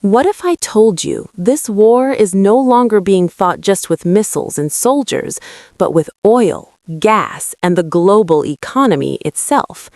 What if I told you this war is no longer being fought just with missiles and soldiers, but with oil, gas, and the global economy itself?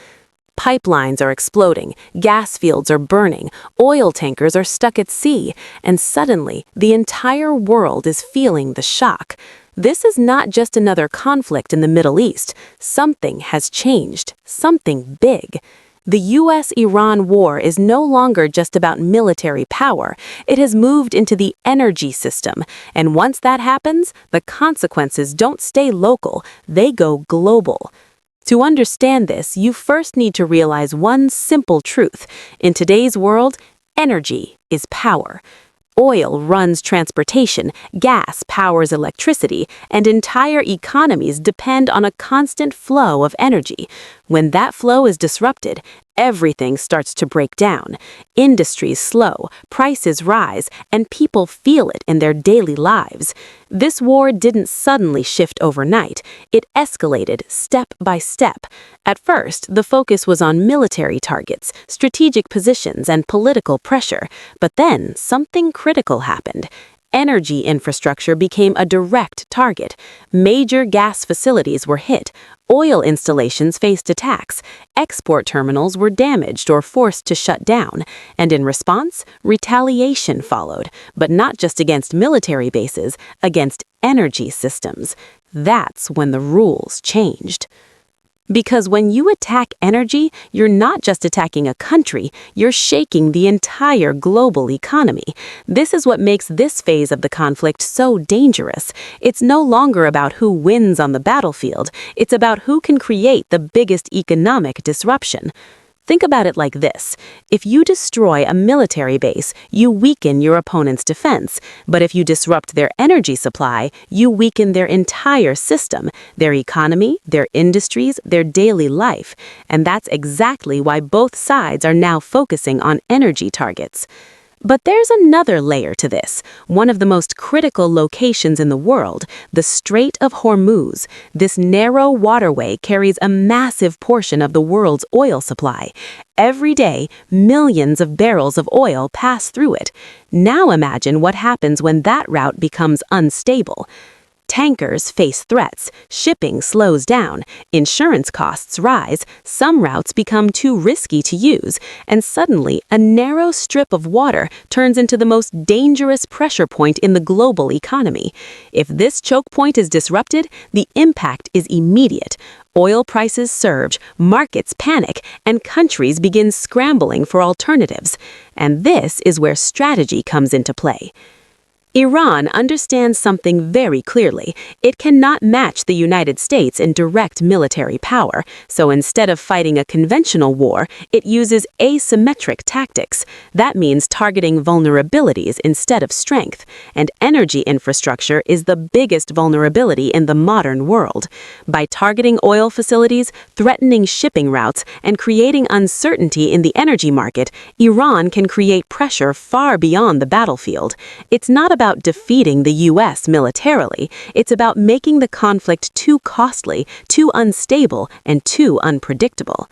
Pipelines are exploding, gas fields are burning, oil tankers are stuck at sea, and suddenly the entire world is feeling the shock. This is not just another conflict in the Middle East. Something has changed, something big. The U.S Iran war is no longer just about military power. It has moved into the energy system, and once that happens, the consequences don't stay local, they go global. To understand this, you first need to realize one simple truth. In today's world, energy is power. Oil runs transportation, gas powers electricity, and entire economies depend on a constant flow of energy. When that flow is disrupted, everything starts to break down. Industries slow, prices rise, and people feel it in their daily lives. This war didn't suddenly shift overnight. It escalated step by step. At first, the focus was on military targets, strategic positions, and political pressure. But then, something critical happened. Energy infrastructure became a direct target. Major gas facilities were hit. Oil installations faced attacks. Export terminals were damaged or forced to shut down. And in response, retaliation followed. But not just against military bases, against energy systems. That's when the rules changed. Because when you attack energy, you're not just attacking a country, you're shaking the entire global economy. This is what makes this phase of the conflict so dangerous. It's no longer about who wins on the battlefield, it's about who can create the biggest economic disruption. Think about it like this. If you destroy a military base, you weaken your opponent's defense. But if you disrupt their energy supply, you weaken their entire system, their economy, their industries, their daily life. And that's exactly why both sides are now focusing on energy targets. But there's another layer to this. One of the most critical locations in the world, the Strait of Hormuz. This narrow waterway carries a massive portion of the world's oil supply. Every day, millions of barrels of oil pass through it. Now imagine what happens when that route becomes unstable. Tankers face threats, shipping slows down, insurance costs rise, some routes become too risky to use, and suddenly a narrow strip of water turns into the most dangerous pressure point in the global economy. If this choke point is disrupted, the impact is immediate. Oil prices surge, markets panic, and countries begin scrambling for alternatives. And this is where strategy comes into play. Iran understands something very clearly. It cannot match the United States in direct military power, so instead of fighting a conventional war, it uses asymmetric tactics. That means targeting vulnerabilities instead of strength, and energy infrastructure is the biggest vulnerability in the modern world. By targeting oil facilities, threatening shipping routes, and creating uncertainty in the energy market, Iran can create pressure far beyond the battlefield. It's not about defeating the U.S. militarily, it's about making the conflict too costly, too unstable, and too unpredictable.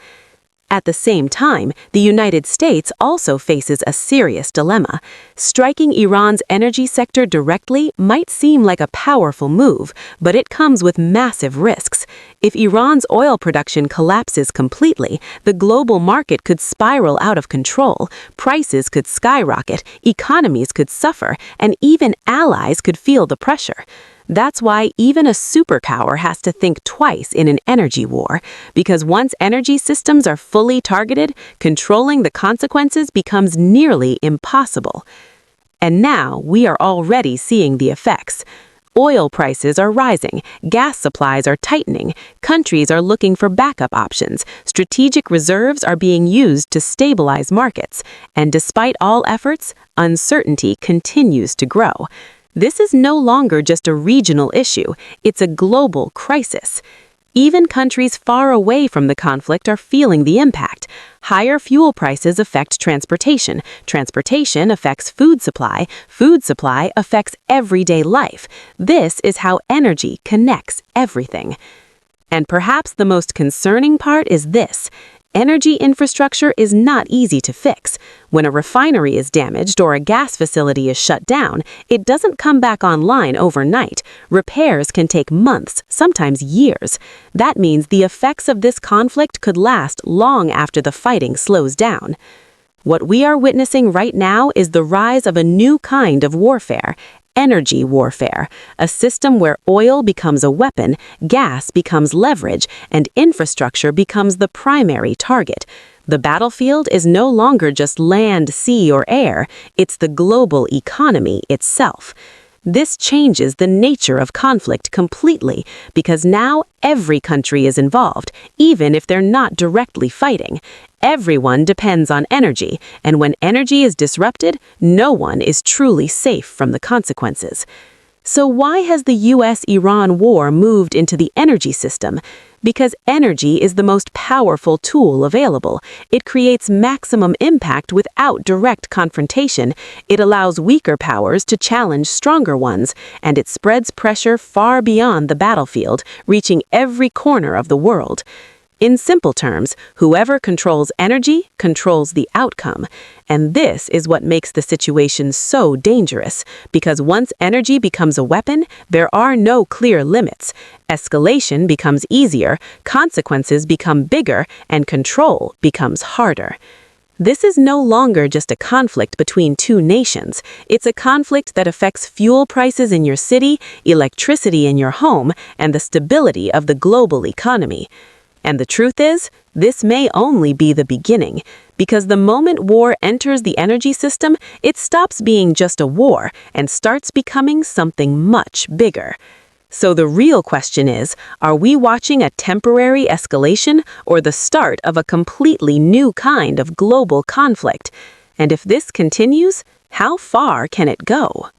At the same time, the United States also faces a serious dilemma. Striking Iran's energy sector directly might seem like a powerful move, but it comes with massive risks. If Iran's oil production collapses completely, the global market could spiral out of control, prices could skyrocket, economies could suffer, and even allies could feel the pressure. That's why even a superpower has to think twice in an energy war, because once energy systems are fully targeted, controlling the consequences becomes nearly impossible. And now we are already seeing the effects. Oil prices are rising, gas supplies are tightening, countries are looking for backup options, strategic reserves are being used to stabilize markets, and despite all efforts, uncertainty continues to grow. This is no longer just a regional issue, it's a global crisis. Even countries far away from the conflict are feeling the impact. Higher fuel prices affect transportation. Transportation affects food supply affects everyday life. This is how energy connects everything. And perhaps the most concerning part is this. Energy infrastructure is not easy to fix. When a refinery is damaged or a gas facility is shut down, it doesn't come back online overnight. Repairs can take months, sometimes years. That means the effects of this conflict could last long after the fighting slows down. What we are witnessing right now is the rise of a new kind of warfare. Energy warfare, a system where oil becomes a weapon, gas becomes leverage, and infrastructure becomes the primary target. The battlefield is no longer just land, sea, or air, it's the global economy itself. This changes the nature of conflict completely because now every country is involved, even if they're not directly fighting. Everyone depends on energy, and when energy is disrupted, no one is truly safe from the consequences. So why has the U.S. Iran war moved into the energy system? Because energy is the most powerful tool available. It creates maximum impact without direct confrontation. It allows weaker powers to challenge stronger ones, and it spreads pressure far beyond the battlefield, reaching every corner of the world. In simple terms, whoever controls energy controls the outcome. And this is what makes the situation so dangerous, because once energy becomes a weapon, there are no clear limits. Escalation becomes easier, consequences become bigger, and control becomes harder. This is no longer just a conflict between two nations. It's a conflict that affects fuel prices in your city, electricity in your home, and the stability of the global economy. And the truth is, this may only be the beginning, because the moment war enters the energy system, it stops being just a war and starts becoming something much bigger. So the real question is, are we watching a temporary escalation or the start of a completely new kind of global conflict? And if this continues, how far can it go?